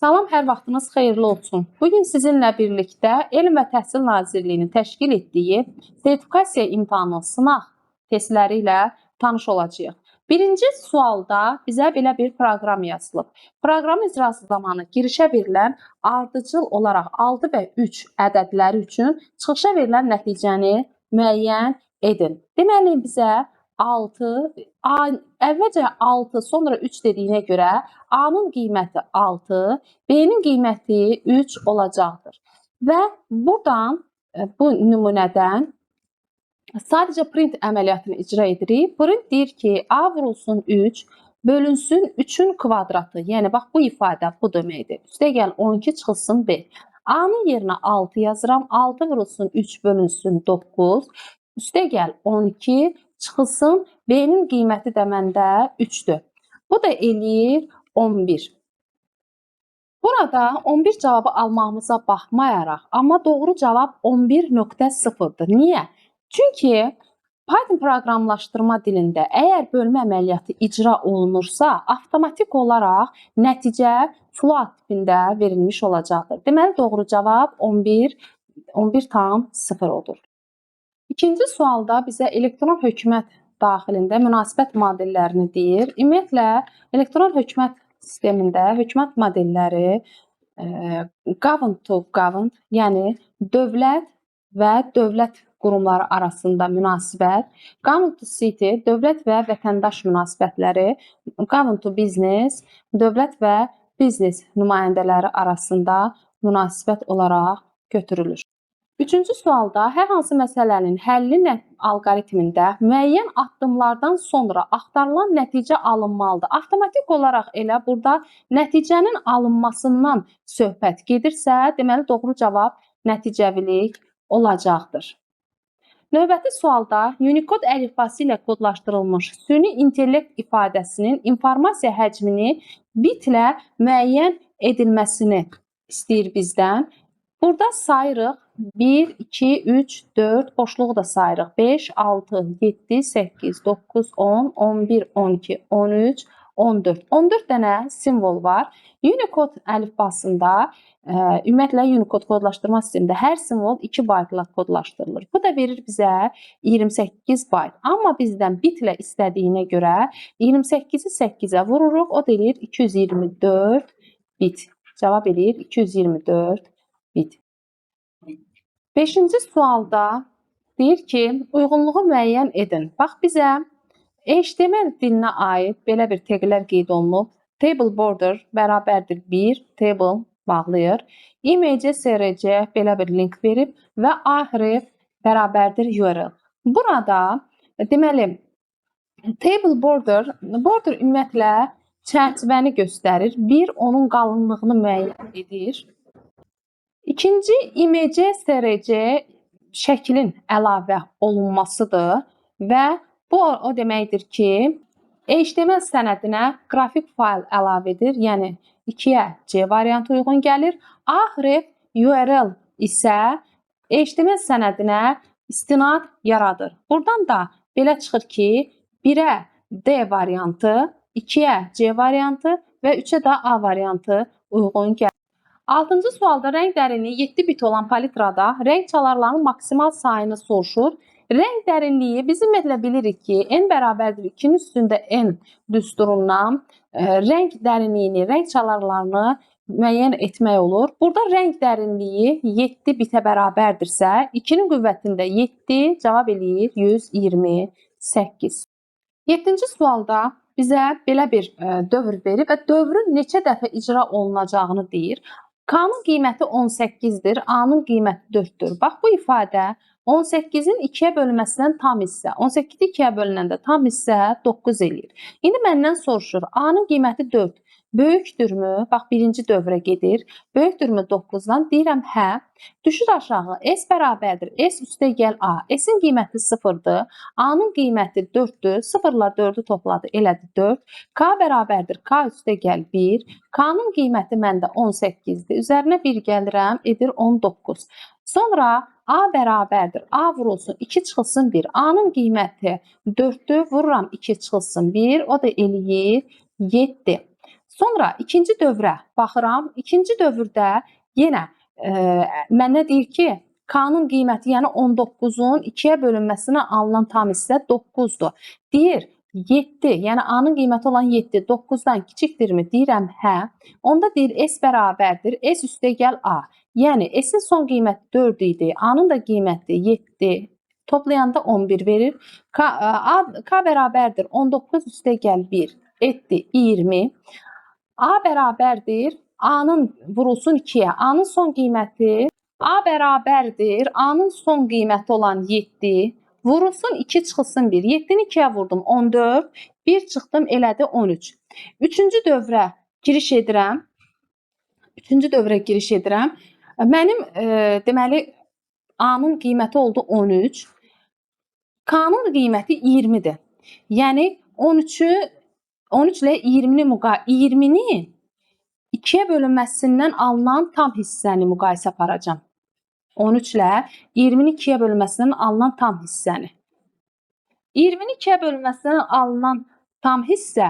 Salam, hər vaxtınız xeyirli olsun. Bugün sizinlə birlikdə Elm və Təhsil Nazirliyinin təşkil etdiyi sertifikasiya imtahanı sınaq testləri ilə tanış olacağıq. Birinci sualda bizə belə bir proqram yazılıb. Proqram icrası zamanı girişə verilən ardıcıl olaraq 6 və 3 ədədləri üçün çıxışa verilən nəticəni müəyyən edin. Deməli, bizə 6, əvvəlcə 6, sonra 3 dediyinə görə A-nın qiyməti 6, B-nin qiyməti 3 olacaqdır. Və buradan, bu nümunədən sadəcə print əməliyyatını icra edirik. Print deyir ki, A vurulsun 3, bölünsün 3-ün kvadratı. Yəni, bax, bu ifadə bu deməkdir. Üstə gəl 12 çıxılsın 5. A-nın yerinə 6 yazıram. 6 vurulsun 3 bölünsün 9. Üstə gəl 12 çıxılsın. B-nin qiyməti də məndə 3-dür. Bu da eləyir 11. Burada 11 cavabı almağımıza baxmayaraq, amma doğru cavab 11.0-dır. Niyə? Çünki Python proqramlaşdırma dilində əgər bölmə əməliyyatı icra olunursa, avtomatik olaraq nəticə float tipində verilmiş olacaqdır. Deməli, doğru cavab 11.0 odur. İkinci sualda bizə elektron hökumət daxilində münasibət modellərini deyir. Ümumiyyətlə, elektron hökumət sistemində hökumət modelləri governed to governed, yəni dövlət və dövlət qurumları arasında münasibət, governed to city, dövlət və vətəndaş münasibətləri, governed to business, dövlət və biznes nümayəndələri arasında münasibət olaraq götürülür. Üçüncü sualda hər hansı məsələnin həlli alqoritmində müəyyən addımlardan sonra axtarılan nəticə alınmalıdır. Avtomatik olaraq elə burada nəticənin alınmasından söhbət gedirsə, deməli doğru cavab nəticəvilik olacaqdır. Növbəti sualda Unicode əlifbası ilə kodlaşdırılmış süni intellekt ifadəsinin informasiya həcmini bitlə müəyyən edilməsini istəyir bizdən. Burada sayırıq 1, 2, 3, 4, boşluğu da sayırıq. 5, 6, 7, 8, 9, 10, 11, 12, 13, 14. 14 dənə simvol var. Unicode əlifbasında, ümumiyyətlə Unicode kodlaşdırma sistemində hər simvol 2 baytla kodlaşdırılır. Bu da verir bizə 28 bayt. Amma bizdən bitlə istədiyinə görə 28-i 8-ə vururuq. O da eləyir 224 bit. Cavab eləyir 224 bit. 5-ci sualda deyir ki, uyğunluğu müəyyən edin. Bax, bizə HTML dilinə aid belə bir təqlər qeyd olunub. Table border bərabərdir 1, table bağlayır. Image SRC belə bir link verib və ahref bərabərdir URL. Burada, deməli, table border ümumiyyətlə çərçivəni göstərir. 1, onun qalınlığını müəyyən edir. İkinci, image SRC şəklin əlavə olunmasıdır və bu o deməkdir ki, HTML sənədinə qrafik fayl əlavə edir, yəni 2-yə C variantı uyğun gəlir. Ahref URL isə HTML sənədinə istinad yaradır. Buradan da belə çıxır ki, 1-ə D variantı, 2-yə C variantı və 3-ə də A variantı uyğun gəlir. 6-cı sualda rəng dərinliyi 7 bit olan palitrada rəng çalarlarının maksimal sayını soruşur. Rəng dərinliyi biz ümumiyyətlə bilirik ki, n bərabərdir 2-nin üstündə n düsturundan rəng dərinliyini, rəng çalarlarını müəyyən etmək olur. Burada rəng dərinliyi 7 bitə bərabərdirsə, 2-nin qüvvətində 7 cavab eləyir 128. 7-ci sualda bizə belə bir dövr verib və dövrün neçə dəfə icra olunacağını deyir. K-nın qiyməti 18-dir, A-nın qiyməti 4-dür. Bax, bu ifadə 18-in 2-yə bölünməsindən tam hissə, 18-i 2-yə bölünəndə tam hissə 9 eləyir. İndi məndən soruşur, A-nın qiyməti 4 böyükdürmü? Bax, birinci dövrə gedir. Böyükdürmü 9-dan? Deyirəm, hə. Düşür aşağı, S bərabərdir, S üstə gəl A. S-in qiyməti 0-dır, A-nın qiyməti 4-dür, 0 ilə 4-ü topladı, elədi 4. K bərabərdir, K üstə gəl 1. K-nın qiyməti məndə 18-dir, üzərinə 1 gəlirəm, edir 19. Sonra A bərabərdir, A vurulsun, 2 çıxılsın 1. A-nın qiyməti 4-dür, vururam 2 çıxılsın 1, o da eləyir 7. Sonra ikinci dövrə baxıram. İkinci dövrdə yenə mənə deyir ki, K-nın qiyməti, yəni 19-un 2-yə bölünməsindən alınan tam hissə 9-dur. Deyir 7, yəni A-nın qiyməti olan 7 9-dan kiçikdirmi? Deyirəm hə. Onda deyir S bərabərdir S üstəgəl A. Yəni S-in son qiyməti 4 idi. A-nın da qiyməti 7. Toplayanda 11 verir. K bərabərdir 19 üstəgəl 1 etdi 20. A bərabərdir A-nın vurulsun 2-yə. A-nın son qiyməti A bərabərdir A-nın son qiyməti olan 7 vurulsun 2 çıxılsın 1. 7-ni 2-yə vurdum 14. 1 çıxdım elədi 13. Üçüncü dövrə giriş edirəm. Mənim deməli A-nın qiyməti oldu 13. K-nın qiyməti 20-dir. Yəni 13 ilə 20-ni 2-yə bölünməsindən alınan tam hissəni müqayisə aparacağam. 13 ilə 20-ni 2-yə bölünməsindən alınan tam hissəni. 20-ni 2-yə bölünməsindən alınan tam hissə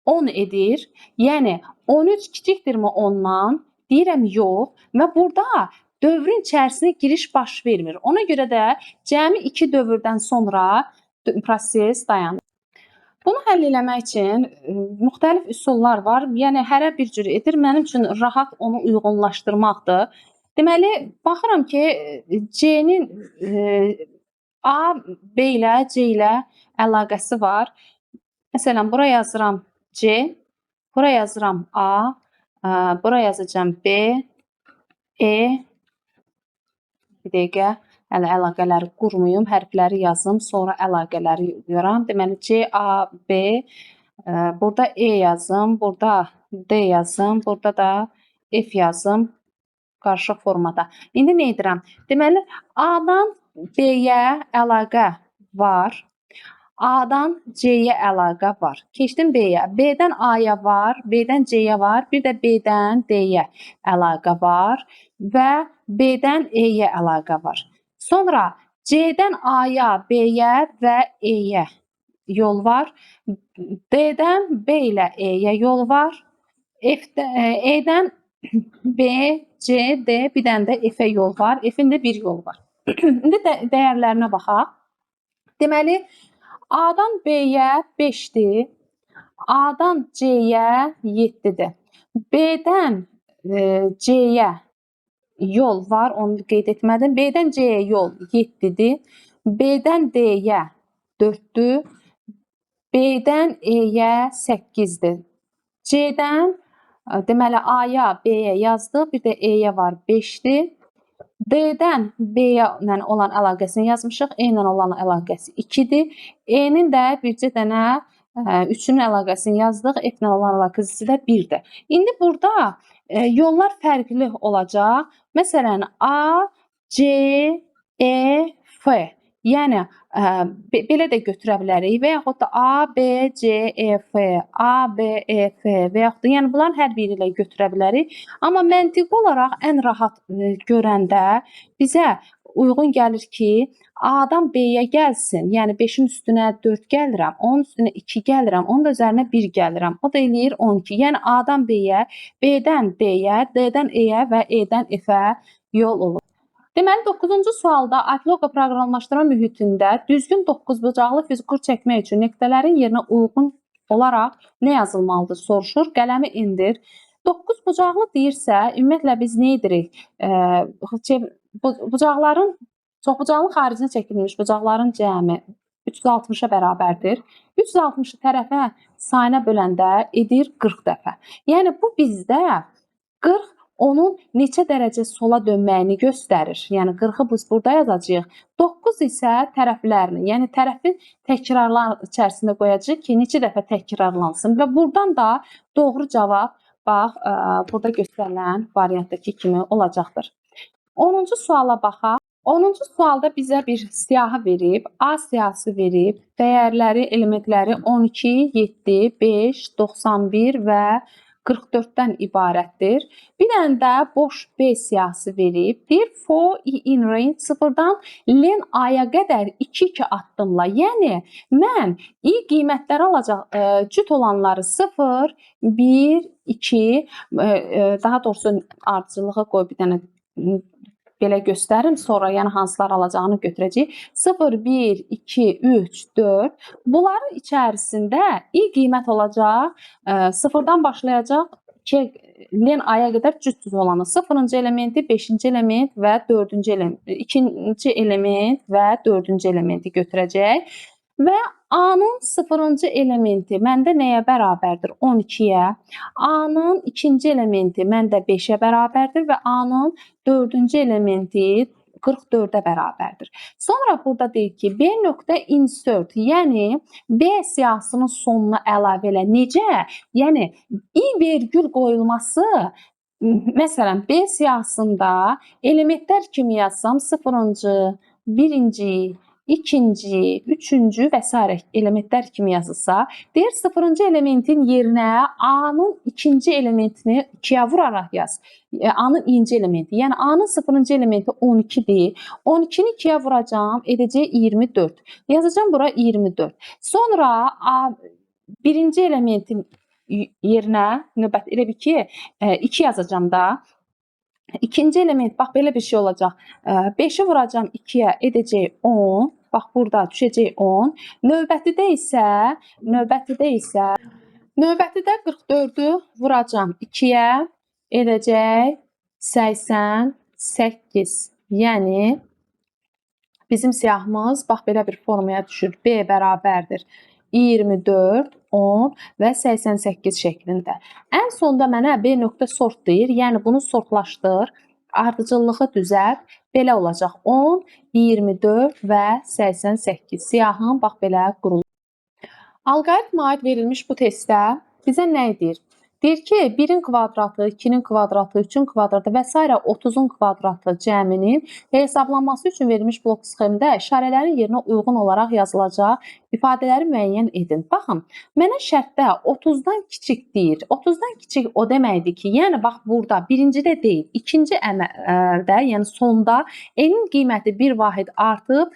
10 edir. Yəni 13 kiçikdirmi 10-dan? Deyirəm yox. Və burada dövrün içərisinə giriş baş vermir. Ona görə də cəmi 2 dövrdən sonra proses dayanır. Bunu həll eləmək üçün müxtəlif üsullar var. Yəni hərə bir cür edir. Mənim üçün rahat onu uyğunlaşdırmaqdır. Deməli, baxıram ki, C-nin A, B ilə, C ilə əlaqəsi var. Məsələn, bura yazıram C, bura yazıram A, bura yazacağam B, E. Bir dəqiqə, hələ əlaqələri qurmayım, hərfləri yazım, sonra əlaqələri yoram. Deməli, C, A, B, burada E yazım, burada D yazım, burada da F yazım. Qarışıq formada. İndi nə edirəm? Deməli, A-dan B-yə əlaqə var. A-dan C-yə əlaqə var. Keçdim B-yə. B-dən A-ya var, B-dən C-yə var, bir də B-dən D-yə əlaqə var və B-dən E-yə əlaqə var. Sonra C-dən A-ya, B-yə və E-yə yol var. D-dən B ilə E-yə yol var. E-dən B, C, D, bir dənə də F-ə yol var. F-in də bir yol var. İndi dəyərlərinə baxaq. Deməli, A-dan B-yə 5-dir. A-dan C-yə 7-dir. B-dən C-yə yol var, onu qeyd etmədim. B-dən C-yə yol 7-dir. B-dən D-yə 4-dür. B-dən E-yə 8-dir. C-dən deməli A-ya, B-yə yazdıq, bir də E-yə var 5-dir. D-dən B-yə olan əlaqəsini yazmışıq, E ilə olan əlaqəsi 2-dir. E-nin də bircə dənə 3-ün əlaqəsini yazdıq, F ilə olan əlaqəsi də 1-dir. İndi burada yollar fərqli olacaq. Məsələn, A, C, E, F. Yəni belə də götürə bilərik və yaxud da A, B, C, E, F, A, B, E, F və yaxud da yəni bunların hər biri ilə götürə bilərik. Amma məntiqi olaraq ən rahat görəndə bizə uyğun gəlir ki, A-dan B-yə gəlsin. Yəni 5-in üstünə 4 gəlirəm, 10-un üstünə 2 gəlirəm, onun da üzərinə 1 gəlirəm. O da eləyir 12. Yəni A-dan B-yə, B-dən D-yə, D-dən E-yə və E-dən F-ə yol olur. Deməli, 9-cu sualda Aploqa proqramlaşdırma mühitində düzgün 9-bucaqlı fiqur çəkmək üçün nöqtələrin yerinə uyğun olaraq nə yazılmalıdır soruşur. Qələmi indir. 9-bucaqlı deyirsə, ümumiyyətlə biz nə edirik? Bucaqların, çoxbucaqlı xaricinə çəkilmiş bucaqların cəmi 360-a bərabərdir. 360-ı tərəfə sayına böləndə edir 40 dəfə. Yəni bu bizdə 40 onun neçə dərəcə sola dönməyini göstərir. Yəni 40-ı biz burada yazacağıq. 9 isə tərəflərini, yəni tərəfin təkrarlar içərisində qoyacağıq ki, neçə dəfə təkrarlansın və buradan da doğru cavab bax burada göstərilən variantdakı kimi olacaqdır. 10-cu suala baxaq. 10-cu sualda bizə bir siyahı verib, A siyahısı verib, dəyərləri, elementləri 12, 7, 5, 91 və 44-dən ibarətdir. Bir dənə də boş B siyahısı verib. Deyir for I in range 0-dan len A'ya qədər 2-2 addımla. Yəni mən I qiymətləri alacaq cüt olanları 0, 1, 2, daha doğrusu ardıcılığa qoy bir dənə belə göstərim, sonra yəni hansılar alacağını götürəcəyik. 0, 1, 2, 3, 4. Bunların içərisində I qiymət olacaq. 0-dan başlayacaq. Len A'ya qədər cüt olanı 0-cı elementi, 5-ci element və 4-cü element, 2-ci element və 4-cü elementi götürəcək. Və A-nın 0-cı elementi məndə nəyə bərabərdir? 12-yə. A-nın 2-ci elementi məndə 5-ə bərabərdir və A-nın 4-cü elementi 44-ə bərabərdir. Sonra burada deyir ki, B nöqtə insert, yəni B siyahısının sonuna əlavə elə. Necə? Yəni I vergül qoyulması, məsələn, B siyahısında elementlər kimi yazsam 0-cı, 1-ci, 2-ci, 3-cü və s. elementlər kimi yazılsa, deyir 0-cı elementin yerinə A-nın 2-ci elementini 2-yə vuraraq yaz. A-nın 2-ci elementi. Yəni A-nın 0-cı elementi 12-dir. 12-ni 2-yə vuracağam, edəcək 24. Yazacağam bura 24. Sonra birinci elementin yerinə növbət elə bir ki, 2 yazacağam da. İkinci element, bax belə bir şey olacaq. 5-i vuracağam 2-yə, edəcək 10. Bax burada düşəcək 10. Növbətidə isə 44-ü vuracağam 2-yə, edəcək 88. Yəni bizim siyahımız bax belə bir formaya düşür. B bərabərdir 24, 10 və 88 şəklində. Ən sonda mənə B nöqtə sort deyir. Yəni bunu sortlaşdır. Ardıcıllığı düzəlt. Belə olacaq 10, 24 və 88. Siyahım bax belə qurulur. Alqoritmə aid verilmiş bu testdə bizə nə edir? Deyir ki, 1-in kvadratı, 2-nin kvadratı, 3-ün kvadratı və s. 30-un kvadratı cəminin hesablanması üçün verilmiş blok sxemdə işarələrin yerinə uyğun olaraq yazılacaq ifadələri müəyyən edin. Baxın, mənə şərtdə 30-dan kiçik deyir. 30-dan kiçik o deməkdir ki, yəni bax burada birincidə deyil, ikinci əməldə, yəni sonda n-in qiyməti 1 vahid artıb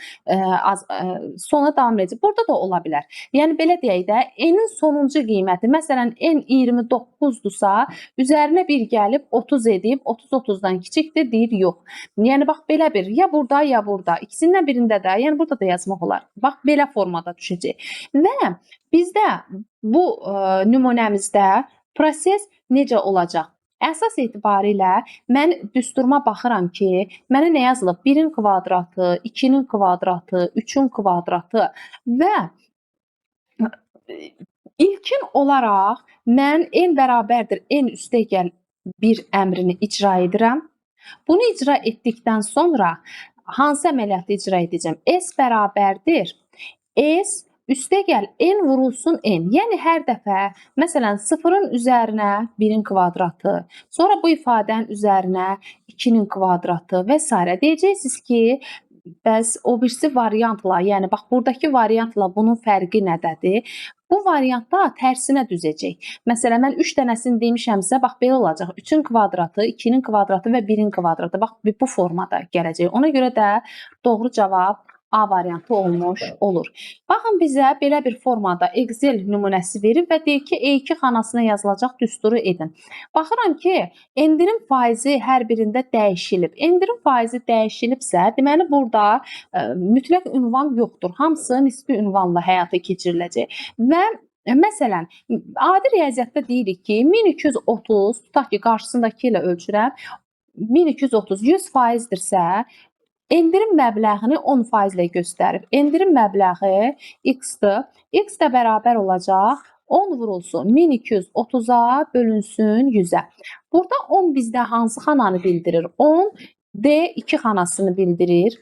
sona davam edəcək. Burada da ola bilər. Yəni belə deyək də, n-in sonuncu qiyməti, məsələn, n 29-dursa, üzərinə 1 gəlib 30 edib, 30-30-dan kiçikdir, deyir yox. Yəni bax belə bir, ya burada, ya burada. İkisindən birində də, yəni burada da yazmaq olar. Bax belə formada düşəcək. Və bizdə bu nümunəmizdə proses necə olacaq? Əsas etibarilə mən düsturuma baxıram ki, mənə nə yazılıb? 1-in kvadratı, 2-nin kvadratı, 3-ün kvadratı və ilkin olaraq mən n bərabərdir n üstəgəl 1 əmrini icra edirəm. Bunu icra etdikdən sonra hansı əməliyyatı icra edəcəm? S bərabərdir S üstəgəl n vurulsun n. Yəni hər dəfə, məsələn, 0-ın üzərinə 1-in kvadratı, sonra bu ifadənin üzərinə 2-nin kvadratı və s. deyəcəksiniz ki, bəs o birisi variantla, yəni bax buradakı variantla bunun fərqi nədədir? Bu variantda tərsinə düzəcək. Məsələn, mən 3 dənəsini demişəmsə, bax belə olacaq. 3-ün kvadratı, 2-nin kvadratı və 1-in kvadratı. Bax bu formada gələcək. Ona görə də doğru cavab A variantı olmuş olur. Baxın, bizə belə bir formada Excel nümunəsi verib və deyir ki, E2 xanasına yazılacaq düsturu edin. Baxıram ki, endirim faizi hər birində dəyişilib. Endirim faizi dəyişilibsə, deməli burada mütləq ünvan yoxdur. Hamısı nisbi ünvanla həyata keçiriləcək. Və məsələn, adi riyaziyyatda deyirik ki, 1230, tutaq ki, qarşısındakı ilə ölçürəm, 1230 100%dirsə, endirim məbləğini 10% ilə göstərib. Endirim məbləği x-dır. X də bərabər olacaq 10 vurulsun 1230-a bölünsün 100-ə. Burada 10 bizdə hansı xananı bildirir? 10 D2 xanasını bildirir.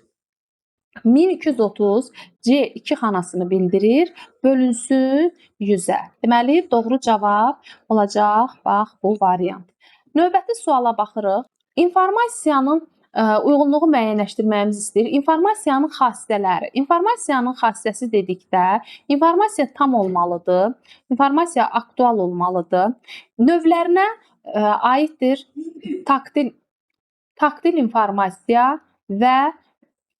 1230 C2 xanasını bildirir. Bölünsün 100-ə. Deməli, doğru cavab olacaq, bax, bu variant. Növbəti suala baxırıq. İnformasiyanın uyğunluğu müəyyənləşdirməyimizi istəyir. İnformasiyanın xassələri. İnformasiyanın xassəsi dedikdə, informasiya tam olmalıdır, informasiya aktual olmalıdır, növlərinə aiddir taktil informasiya və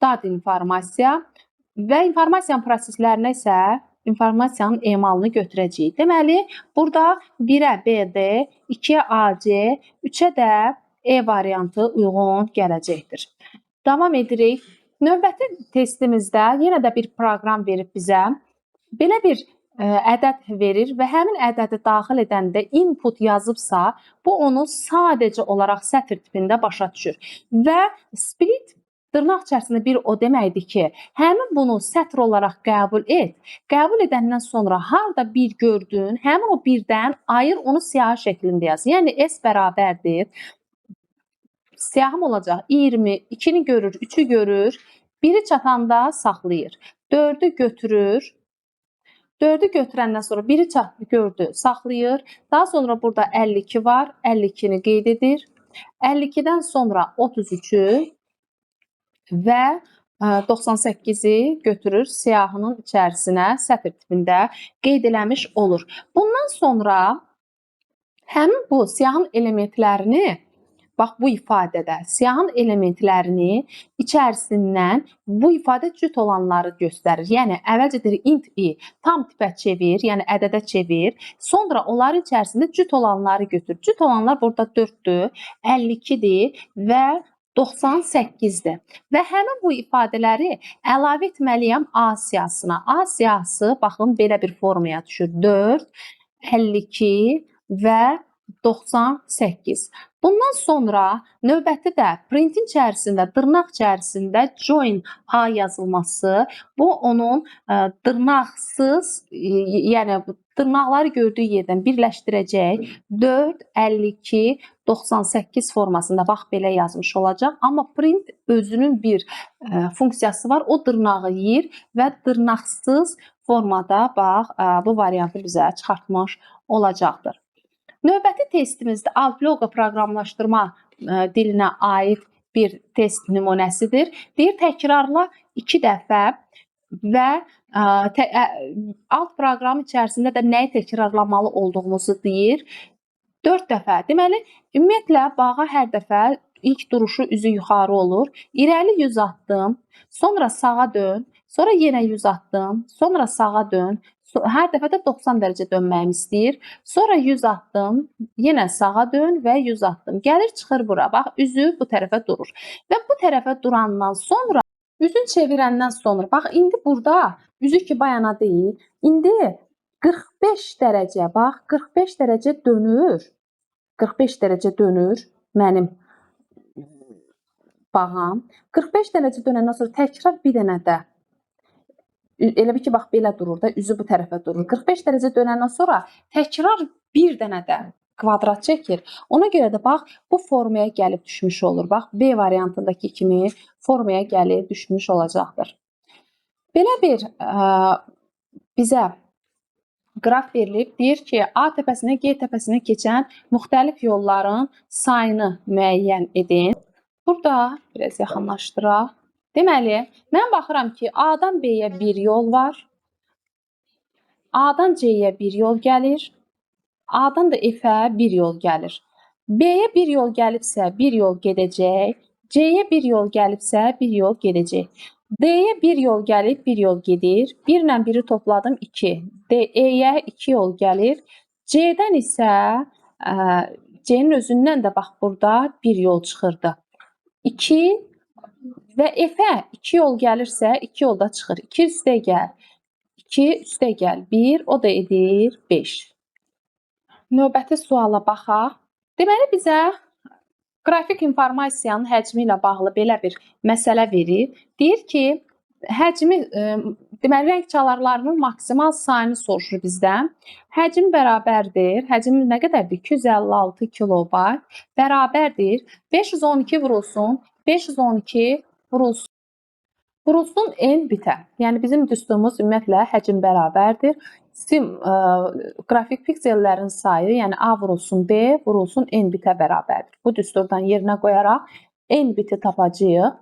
dad informasiya və informasiyanın proseslərinə isə informasiyanın emalını götürəcəyik. Deməli, burada 1-ə BD, 2-yə AC, 3-ə də E variantı uyğun gələcəkdir. Davam edirik. Növbəti testimizdə yenə də bir proqram verib bizə. Belə bir ədəd verir və həmin ədədi daxil edəndə input yazıbsa, bu onu sadəcə olaraq sətr tipində başa düşür. Və split dırnaq içərisində bir o deməkdir ki, həmin bunu sətr olaraq qəbul et. Qəbul edəndən sonra harda bir gördün, həmin o birdən ayır, onu siyahı şəklində yaz. Yəni S bərabərdir. Siyahım olacaq 20, 2-ni görür, 3-ü görür, 1-i çatanda saxlayır. 4-ü götürür, 4-ü götürəndən sonra 1-i çatdı, gördü, saxlayır. Daha sonra burada 52 var, 52-ni qeyd edir. 52-dən sonra 33-ü və 98-i götürür, siyahının içərisinə sətr tipində qeyd eləmiş olur. Bundan sonra həmin bu siyahın elementlərini, bax bu ifadədə siyahın elementlərini içərisindən bu ifadə cüt olanları göstərir. Yəni əvvəlcə deyir int i tam tipə çevir, yəni ədədə çevir. Sonra onların içərisində cüt olanları götür. Cüt olanlar burada 4-dür, 52-dir və 98-dir. Və həmin bu ifadələri əlavə etməliyəm A siyahısına. A siyahısı baxın belə bir formaya düşür. 4, 52 və 98. Bundan sonra növbəti də printin içərisində, dırnaq içərisində join A yazılması, bu onun dırnaqsız, yəni dırnaqları gördüyü yerdən birləşdirəcək 4, 52, 98 formasında bax belə yazmış olacaq. Amma print özünün bir funksiyası var. O dırnağı yeyir və dırnaqsız formada bax bu variantı bizə çıxartmış olacaqdır. Növbəti testimizdə Alplogo proqramlaşdırma dilinə aid bir test nümunəsidir. Deyir, təkrarla 2 dəfə və alt proqram içərisində də nəyi təkrarlamalı olduğumuzu deyir. 4 dəfə. Deməli, ümumiyyətlə bağa hər dəfə ilk duruşu üzü yuxarı olur. İrəli 100 addım, sonra sağa dön, sonra yenə 100 addım, sonra sağa dön. Hər dəfə də 90 dərəcə dönməyimi istəyir. Sonra 100 addım, yenə sağa dön və 100 addım. Gəlir, çıxır bura. Bax, üzü bu tərəfə durur. Və bu tərəfə durandan sonra, üzün çevirəndən sonra, bax, indi burada üzü ki bayana deyil, indi 45 dərəcə, bax, 45 dərəcə dönür. 45 dərəcə dönür mənim bağam. 45 dərəcə dönəndən sonra təkrar bir dənə də elə bir ki, bax, belə durur da, üzü bu tərəfə durur. 45 dərəcə dönəndən sonra təkrar bir dənə də kvadrat çəkir. Ona görə də, bax, bu formaya gəlib düşmüş olur. Bax, B variantındakı kimi formaya gəlib düşmüş olacaqdır. Belə bir bizə qraf verilib, deyir ki, A təpəsinə, G təpəsinə keçən müxtəlif yolların sayını müəyyən edin. Burada biraz yaxınlaşdıraq. Deməli, mən baxıram ki, A-dan B-yə bir yol var. A-dan C-yə bir yol gəlir. A-dan da F-ə bir yol gəlir. B-yə bir yol gəlibsə, bir yol gedəcək. C-yə bir yol gəlibsə, bir yol gedəcək. D-yə bir yol gəlib, bir yol gedir. 1 ilə 1-i topladım 2. E-yə 2 yol gəlir. C-dən isə C-nin özündən də bax burada bir yol çıxırdı. 2 və F-ə 2 yol gəlirsə, 2 yol da çıxır. 2 üstə gəl. 2 üstə gəl. 1, o da edir 5. Növbəti suala baxaq. Deməli, bizə qrafik informasiyanın həcmi ilə bağlı belə bir məsələ verir. Deyir ki, həcmi, deməli, rəng çalarlarının maksimal sayını soruşur bizdən. Həcm bərabərdir. Həcm nə qədərdir? 256 kilobayt bərabərdir. 512 vurulsun. 512 vurulsun n bitə. Yəni bizim düsturumuz ümumiyyətlə həcm bərabərdir. Qrafik piksellərin sayı, yəni A vurulsun B vurulsun n bitə bərabərdir. Bu düsturdan yerinə qoyaraq n biti tapacağıq.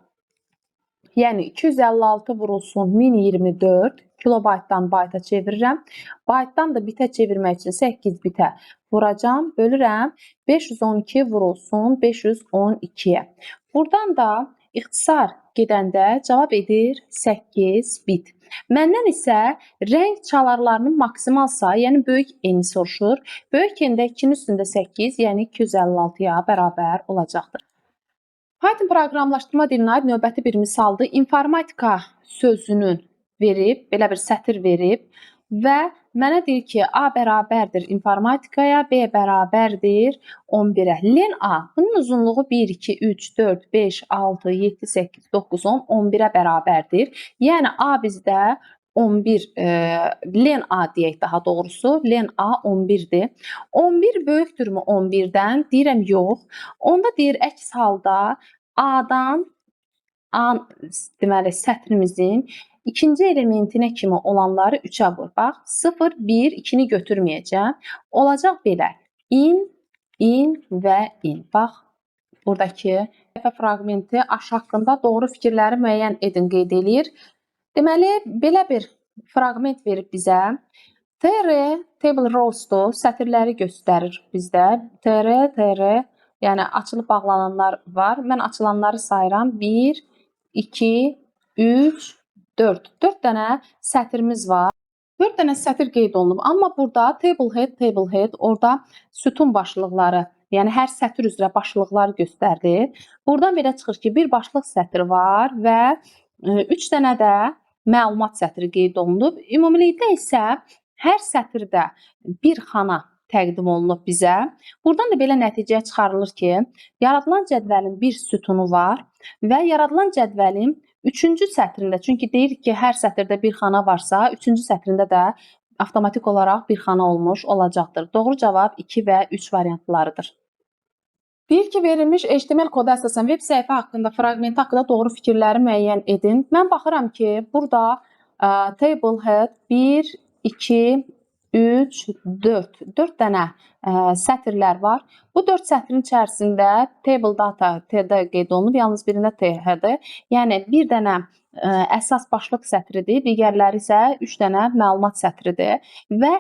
Yəni 256 vurulsun 1024 kilobaytdan bayta çevirirəm. Baytdan da bitə çevirmək üçün 8 bitə vuracam, bölürəm. 512 vurulsun 512-yə. Buradan da ixtisar gedəndə cavab edir 8 bit. Məndən isə rəng çalarlarının maksimal sayı, yəni böyük N soruşur. Böyük N-də 2-nin üstündə 8, yəni 256-ya bərabər olacaqdır. Python proqramlaşdırma dilinə aid növbəti bir misaldır. İnformatika sözünün verib, belə bir sətr verib və mənə deyir ki, A bərabərdir informatikaya, B bərabərdir 11-ə. Len A, bunun uzunluğu 1, 2, 3, 4, 5, 6, 7, 8, 9, 10, 11-ə bərabərdir. Yəni A bizdə 11, len A deyək daha doğrusu, len A 11-dir. 11 böyükdürmü 11-dən? Deyirəm yox. Onda deyir əks halda A-dan deməli sətrimizin ikinci elementinə kimi olanları 3-ə vur. Bax, 0, 1, 2-ni götürməyəcəm. Olacaq belə. In və in. Bax, buradakı fraqmenti aş haqqında doğru fikirləri müəyyən edin qeyd eləyir. Deməli, belə bir fraqment verib bizə. TR, table rows-dur, sətirləri göstərir bizdə. TR, yəni açılıb bağlananlar var. Mən açılanları sayıram. 1, 2, 3, 4. 4 dənə sətrimiz var. 4 dənə sətr qeyd olunub. Amma burada table head, orada sütun başlıqları, yəni hər sətr üzrə başlıqlar göstərilir. Buradan belə çıxır ki, bir başlıq sətri var və 3 dənə də məlumat sətri qeyd olunub. Ümumilikdə isə hər sətirdə bir xana təqdim olunub bizə. Buradan da belə nəticəyə çıxarılır ki, yaradılan cədvəlin bir sütunu var və yaradılan cədvəlin 3-cü sətrində, çünki deyirik ki, hər sətirdə bir xana varsa, 3-cü sətrində də avtomatik olaraq bir xana olmuş olacaqdır. Doğru cavab 2 və 3 variantlarıdır. Deyir ki, verilmiş HTML koda əsasən veb səhifə haqqında, fraqmenti haqqında doğru fikirləri müəyyən edin. Mən baxıram ki, burada table head 1, 2, 3, 4. 4 dənə sətirlər var. Bu 4 sətrin içərisində table data T-də qeyd olunub, yalnız birində T-dir. Yəni bir dənə əsas başlıq sətridir, digərləri isə 3 dənə məlumat sətridir. Və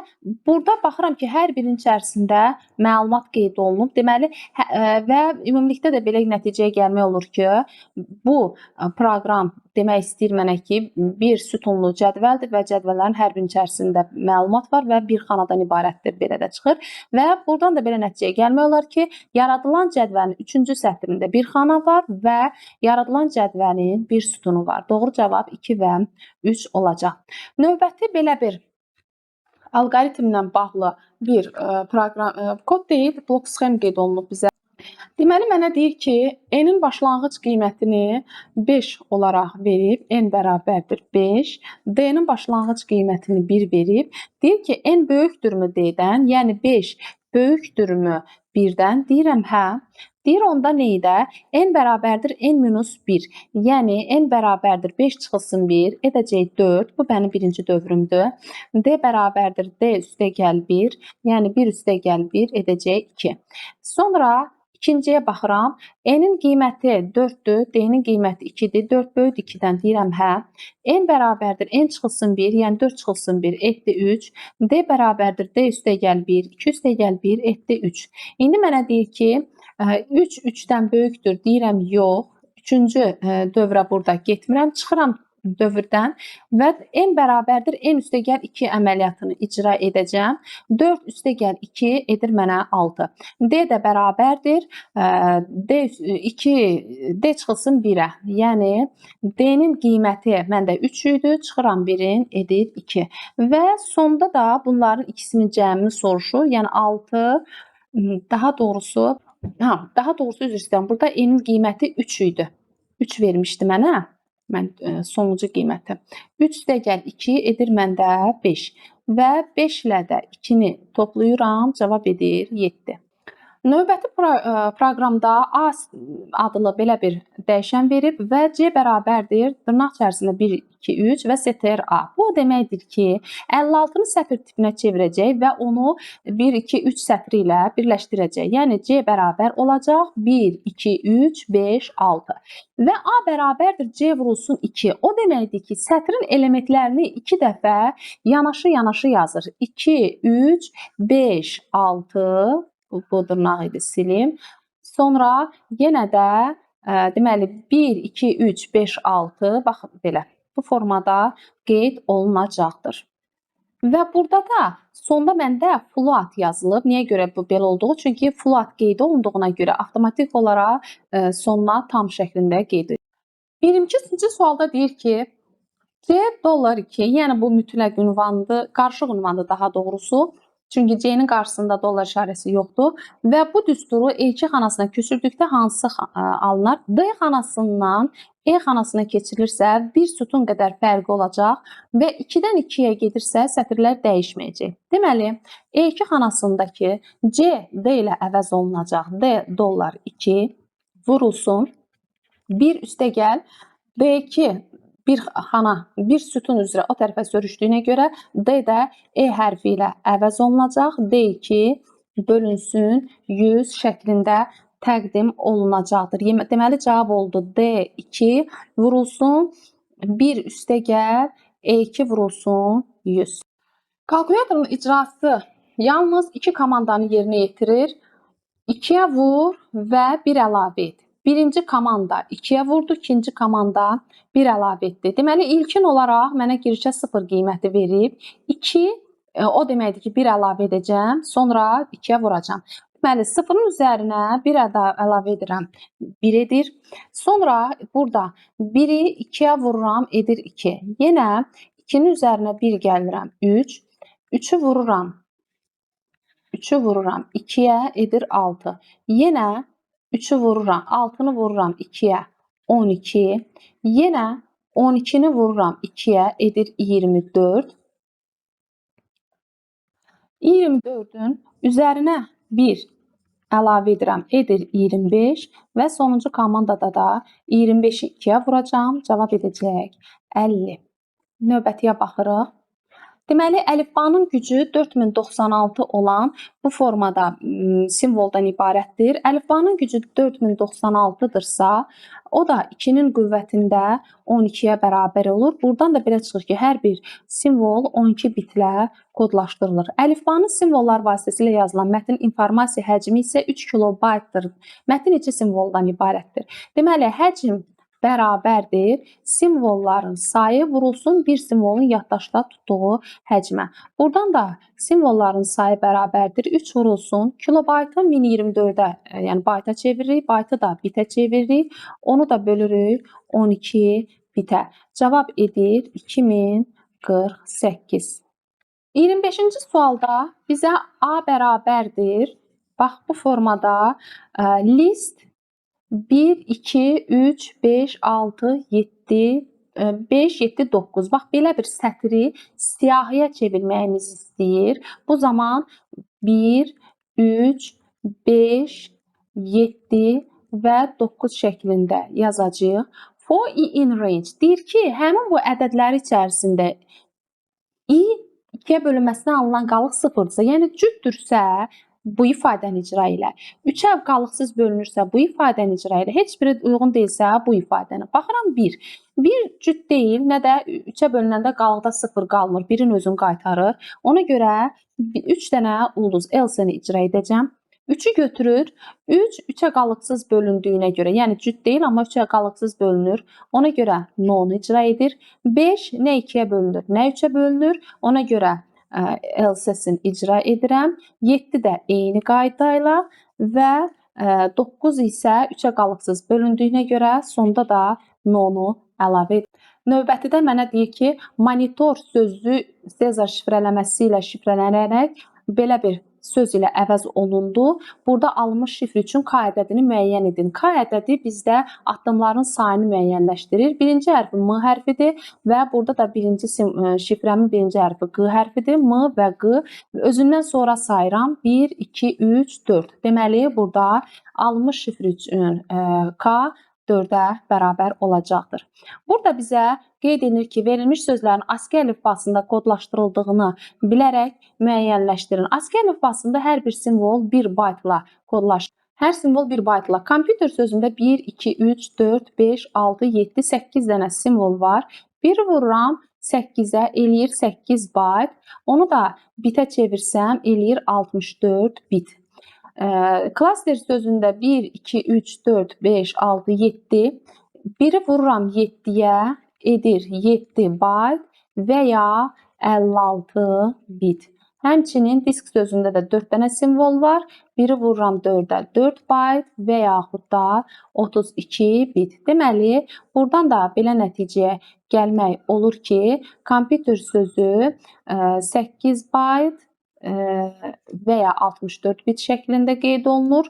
burada baxıram ki, hər birinin içərisində məlumat qeyd olunub. Deməli, və ümumilikdə də belə nəticəyə gəlmək olur ki, bu proqram demək istəyir mənə ki, bir sütunlu cədvəldir və cədvəllərin hər birinin içərisində məlumat var və bir xanadan ibarətdir, belə də çıxır. Və buradan da belə nəticəyə gəlmək olar ki, yaradılan cədvəlin 3-cü sətrində bir xana var və yaradılan cədvəlin bir sütunu var. Doğru cavab 2 və 3 olacaq. Növbəti belə bir alqoritmlə bağlı bir kod deyil, blok sxem qeyd olunub bizə. Deməli, mənə deyir ki, n-in başlanğıc qiymətini 5 olaraq verib, n bərabərdir 5. D-nin başlanğıc qiymətini 1 verib. Deyir ki, n böyükdürmü D-dən, yəni 5 böyükdürmü 1-dən? Deyirəm, hə. Deyir, onda neydə? N bərabərdir n-1. Yəni, n bərabərdir 5 çıxılsın 1, edəcək 4. Bu, mənim birinci dövrümdür. D bərabərdir D üstəgəl 1, yəni 1 üstəgəl 1 edəcək 2. Sonra ikinciyə baxıram. N-in qiyməti 4-dür, D-nin qiyməti 2-dir. 4 böyükdür 2-dən, deyirəm, hə. N bərabərdir n çıxılsın 1, yəni 4 çıxılsın 1, etdi 3. D bərabərdir D üstəgəl 1, 2 üstəgəl 1, etdi 3. İndi mənə deyir ki, 3 3-dən böyükdür, deyirəm, yox. Üçüncü dövrə burada getmirəm, çıxıram dövrdən və n bərabərdir n üstəgəl 2 əməliyyatını icra edəcəm. 4 üstəgəl 2 edir mənə 6. D də bərabərdir D çıxılsın 1-ə. Yəni D-nin qiyməti məndə 3 idi, çıxıram 1-in edir 2. Və sonda da bunların ikisinin cəmini soruşur. Yəni 6, daha doğrusu üzr istəyirəm. Burada n-in qiyməti 3 idi. 3 vermişdi mənə. Mən sonuncu qiyməti. 3 üstəgəl 2 edir məndə 5. Və 5 ilə də 2-ni toplayıram, cavab edir 7. Növbəti proqramda A adlı belə bir dəyişən verib və C bərabərdir, dırnaq içərisində 1, 2, 3 və STR-A. Bu o deməkdir ki, 56-nı sətr tipinə çevirəcək və onu 1, 2, 3 sətri ilə birləşdirəcək. Yəni C bərabər olacaq 1, 2, 3, 5, 6 və A bərabərdir C vurulsun 2. O deməkdir ki, sətrin elementlərini 2 dəfə yanaşı-yanaşı yazır. 2, 3, 5, 6 bu dırnağı idi, silim. Sonra yenə də deməli 1, 2, 3, 5, 6 baxın belə bu formada qeyd olunacaqdır. Və burada da sonda məndə float yazılıb. Niyə görə bu belə olduğu? Çünki float qeyd olunduğuna görə avtomatik olaraq sonuna tam şəklində qeyd edilir. 22-ci sualda deyir ki, C $2, yəni bu mütləq ünvandır, qarışıq ünvandır daha doğrusu. Çünki C-nin qarşısında dollar işarəsi yoxdur və bu düsturu E2 xanasına köçürdükdə hansı alınır? D xanasından E xanasına keçirilirsə, bir sütun qədər fərqi olacaq və 2-dən 2-yə gedirsə, sətirlər dəyişməyəcək. Deməli, E2 xanasındakı C D ilə əvəz olunacaq. D $2 vurulsun. 1 üstəgəl D2 bir xana, bir sütun üzrə o tərəfə sürüşdüyünə görə D də E hərfi ilə əvəz olunacaq. D2 bölünsün 100 şəklində təqdim olunacaqdır. Deməli, cavab oldu D2 vurulsun 1 üstəgəl E2 vurulsun 100. Kalkulyatorun icrası yalnız 2 komandanı yerinə yetirir. 2-yə vur və 1 əlavə et. Birinci komanda 2-yə vurdu, ikinci komanda 1 əlavə etdi. Deməli, ilkin olaraq mənə girişə 0 qiyməti verib. 2, o deməkdir ki, 1 əlavə edəcəm, sonra 2-yə vuracam. Deməli, 0-ın üzərinə 1 əlavə edirəm, 1 edir. Sonra burada 1-i 2-yə vururam, edir 2. Yenə 2-nin üzərinə 1 gəlirəm, 3. 3-ü vururam. 3-ü vururam 2-yə, edir 6. Yenə 3-ü vururam, 6-nı vururam 2-yə, 12. Yenə 12-ni vururam 2-yə, edir 24. 24-ün üzərinə 1 əlavə edirəm, edir 25 və sonuncu komandada da 25-i 2-yə vuracam, cavab edəcək 50. Növbətiyə baxırıq. Deməli, əlifbanın gücü 4096 olan bu formada simvoldan ibarətdir. Əlifbanın gücü 4096-dırsa, o da 2-nin qüvvətində 12-yə bərabər olur. Buradan da belə çıxır ki, hər bir simvol 12 bitlə kodlaşdırılır. Əlifbanın simvollar vasitəsilə yazılan mətn informasiya həcmi isə 3 kilobaytdır. Mətn 2 simvoldan ibarətdir. Deməli, həcm bərabərdir. Simvolların sayı vurulsun bir simvolun yaddaşda tutduğu həcmə. Buradan da simvolların sayı bərabərdir. 3 vurulsun. Kilobaytı 1024-ə, yəni bayta çeviririk. Baytı da bitə çeviririk. Onu da bölürük 12 bitə. Cavab edir 2048. 25-ci sualda bizə A bərabərdir. Bax, bu formada list 1, 2, 3, 5, 6, 7, 5, 7, 9. Bax, belə bir sətri siyahıya çevirməyimizi istəyir. Bu zaman 1, 3, 5, 7 və 9 şəklində yazacağıq. For I in range deyir ki, həmin bu ədədlər içərisində I 2-yə bölünməsindən alınan qalıq 0-dırsa, yəni cütdürsə, bu ifadəni icra elə. 3-ə qalıqsız bölünürsə, bu ifadəni icra elə. Heç biri uyğun deyilsə, bu ifadəni. Baxıram 1. 1 cüt deyil, nə də 3-ə bölünəndə qalıqda 0 qalmır. 1-in özünü qaytarır. Ona görə 3 dənə ulduz else-ni icra edəcəm. 3-ü götürür. 3 3-ə qalıqsız bölündüyünə görə, yəni cüt deyil, amma 3-ə qalıqsız bölünür. Ona görə no-nu icra edir. 5 nə 2-yə bölünür, nə 3-ə bölünür. Ona görə else-sini icra edirəm. 7 də eyni qayda ilə və 9 isə 3-ə qalıqsız bölündüyünə görə sonda da no-nu əlavə edir. Növbətidə mənə deyir ki, monitor sözü Sezar şifrələməsi ilə şifrələnərək belə bir söz ilə əvəz olundu. Burada alınmış şifr üçün K ədədini müəyyən edin. K ədədi bizdə addımların sayını müəyyənləşdirir. Birinci hərfi M hərfidir və burada da şifrəmin birinci hərfi Q hərfidir. M və Q özündən sonra sayıram. 1, 2, 3, 4. Deməli, burada alınmış şifr üçün K 4-ə bərabər olacaqdır. Burada bizə qeyd edilir ki, verilmiş sözlərin ASCII əlifbasında kodlaşdırıldığını bilərək müəyyənləşdirin. ASCII əlifbasında hər bir simvol 1 baytla kodlaşdırılır. Hər simvol 1 baytla. Kompüter sözündə 1, 2, 3, 4, 5, 6, 7, 8 dənə simvol var. 1 vururam 8-ə eləyir 8 bayt. Onu da bitə çevirsəm eləyir 64 bit. Klaster sözündə 1, 2, 3, 4, 5, 6, 7. 1-i vururam 7-yə edir 7 bayt və ya 56 bit. Həmçinin disk sözündə də 4 dənə simvol var. 1-i vururam 4-ə 4 bayt və yaxud da 32 bit. Deməli, buradan da belə nəticəyə gəlmək olur ki, kompüter sözü 8 bayt və ya 64 bit şəklində qeyd olunur.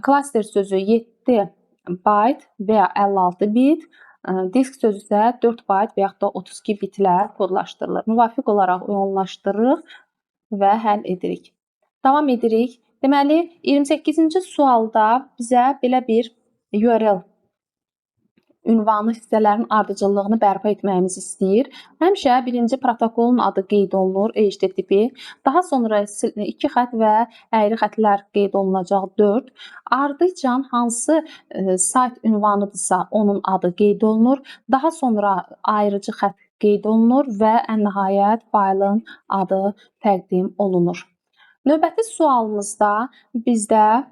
Klaster sözü 7 bayt və ya 56 bit, disk sözü isə 4 bayt və yaxud da 32 bitlər kodlaşdırılır. Müvafiq olaraq uyğunlaşdırırıq və həll edirik. Davam edirik. Deməli, 28-ci sualda bizə belə bir URL ünvanı hissələrin ardıcıllığını bərpa etməyimizi istəyir. Həmişə birinci protokolun adı qeyd olunur, HTTP. Daha sonra 2 xətt və əyri xətlər qeyd olunacaq 4. Ardıcan hansı sayt ünvanıdırsa onun adı qeyd olunur. Daha sonra ayrıcı xətt qeyd olunur və ən nəhayət faylın adı təqdim olunur. Növbəti sualımızda bizdə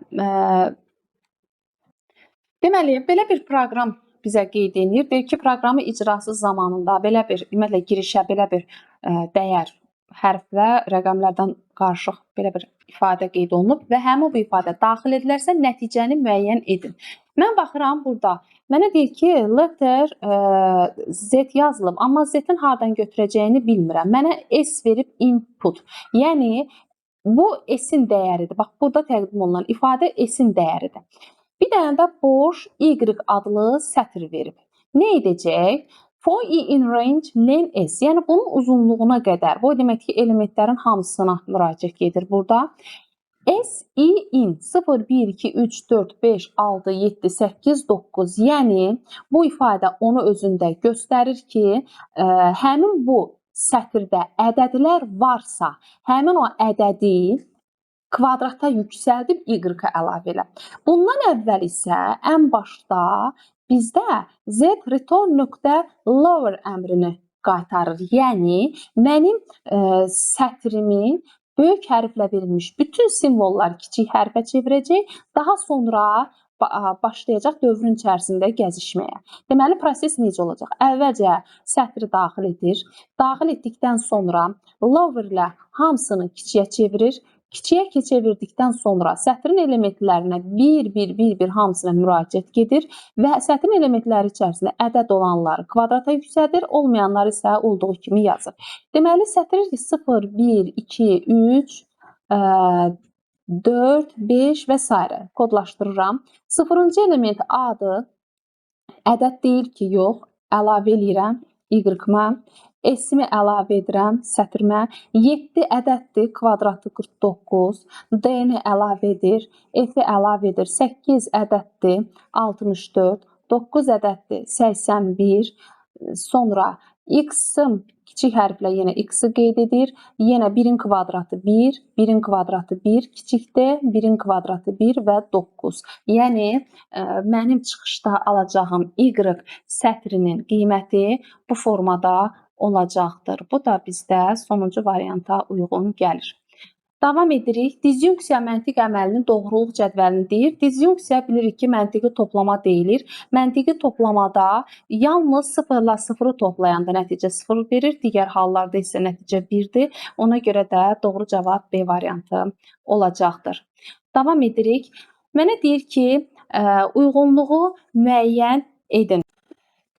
deməli, belə bir proqram bizə qeyd edilir. Deyir ki, proqramı icrası zamanında belə bir, ümumiyyətlə girişə belə bir dəyər, hərf və rəqəmlərdən qarışıq belə bir ifadə qeyd olunub və həmin bu ifadə daxil edilərsə nəticəni müəyyən edin. Mən baxıram burada. Mənə deyir ki, letter Z yazılıb, amma Z-in hardan götürəcəyini bilmirəm. Mənə S verib input. Yəni bu S-in dəyəridir. Bax, burada təqdim olunan ifadə S-in dəyəridir. Bir dənə də boş Y adlı sətr verib. Nə edəcək? For I in range len S. Yəni bunun uzunluğuna qədər. Bu demək ki, elementlərin hamısına müraciət edir burada. S, I in 0, 1, 2, 3, 4, 5, 6, 7, 8, 9. Yəni bu ifadə onu özündə göstərir ki, həmin bu sətirdə ədədlər varsa, həmin o ədədi kvadrata yüksəldib Y-ə əlavə elə. Bundan əvvəl isə ən başda bizdə Z return.lower əmrini qaytarır. Yəni mənim sətrimin böyük hərflə verilmiş bütün simvollar kiçik hərfə çevirəcək. Daha sonra başlayacaq dövrün içərisində gəzişməyə. Deməli, proses necə olacaq? Əvvəlcə sətri daxil edir. Daxil etdikdən sonra lower ilə hamısını kiçiyə çevirir. Kiçiyə çevirdikdən sonra sətrin elementlərinə bir hamısına müraciət edir və sətrin elementləri içərisində ədəd olanları kvadrata yüksəldir, olmayanları isə olduğu kimi yazır. Deməli, sətr 0, 1, 2, 3, 4, 5 və s. kodlaşdırıram. 0-cı element A-dır. Ədəd deyil ki, yox, əlavə edirəm Y-mə. S-mi əlavə edirəm sətrimə. 7 ədəddir, kvadratı 49. D-ni əlavə edir. F-i əlavə edir. 8 ədəddir, 64. 9 ədəddir, 81. Sonra X-ım kiçik hərflə yenə X-i qeyd edir. Yenə 1-in kvadratı 1, 1-in kvadratı 1, kiçikdir, 1-in kvadratı 1 və 9. Yəni, mənim çıxışda alacağım Y sətrinin qiyməti bu formada olacaqdır. Bu da bizdə sonuncu varianta uyğun gəlir. Davam edirik. Disjunksiya məntiq əməlinin doğruluq cədvəlini deyir. Disjunksiya bilirik ki, məntiqi toplama deyilir. Məntiqi toplamada yalnız 0 ilə 0-ı toplayanda nəticə 0 verir. Digər hallarda isə nəticə 1-dir. Ona görə də doğru cavab B variantı olacaqdır. Davam edirik. Mənə deyir ki, uyğunluğu müəyyən edin.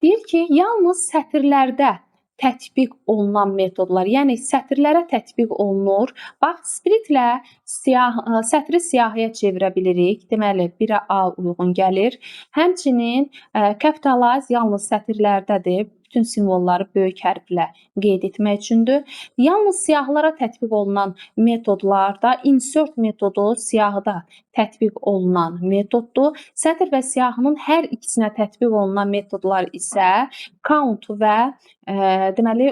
Deyir ki, yalnız sətirlərdə tətbiq olunan metodlar, yəni sətirlərə tətbiq olunur. Bax, splitlə sətri siyahıya çevirə bilirik. Deməli, 1-ə A uyğun gəlir. Həmçinin capitalize yalnız sətirlərdədir. Bütün simvolları böyük hərflə qeyd etmək üçündür. Yalnız siyahılara tətbiq olunan metodlarda insert metodu siyahıda tətbiq olunan metoddur. Sətr və siyahının hər ikisinə tətbiq olunan metodlar isə count və deməli